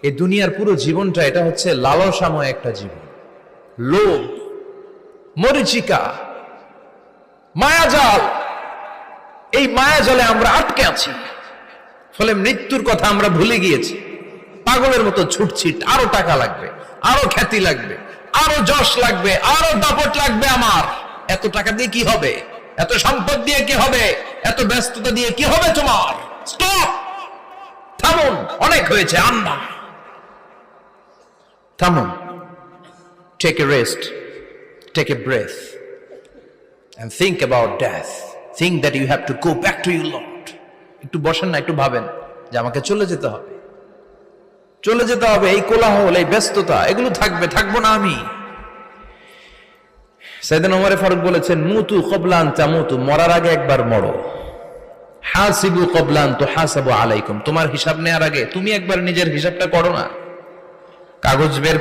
এই দুনিয়ার পুরো জীবনটা এটা হচ্ছে লালসাময় একটা জীবন, লোভ, মরিচিকা, মায়াজাল। এই মায়াজালে আমরা আটকে আছি, ফলে মৃত্যুর কথা আমরা ভুলে গিয়েছি। পাগলের মতো ছুটছি, আরো টাকা লাগবে, আরো খ্যাতি লাগবে, আরো যশ লাগবে, আরো দাপট লাগবে। আমার এত টাকা দিয়ে কি হবে? এত সম্পদ দিয়ে কি হবে? এত ব্যস্ততা দিয়ে কি হবে তোমার? স্টপ, থামুন, অনেক হয়েছে, আন্না, থামুন। Take a rest, take a breath and think about death. Think that you have to go back to your Lord. একটু বসেন না, একটু ভাবেন যে আমাকে চলে যেতে হবে, চলে যেতে হবে। এই কোলাহল, এই ব্যস্ততা, এগুলো থাকবে, থাকবো না আমি। সাইয়েদনা ওমর ফারুক বলেছেন, মুতু ক্বাবলা আন তামুতু, মরার আগে একবার মরো। হাসিবু ক্বাবলা আন তুহাসাবু আলাইকুম, তোমার হিসাব নেওয়ার আগে তুমি একবার নিজের হিসাবটা করো না। কাগজ বের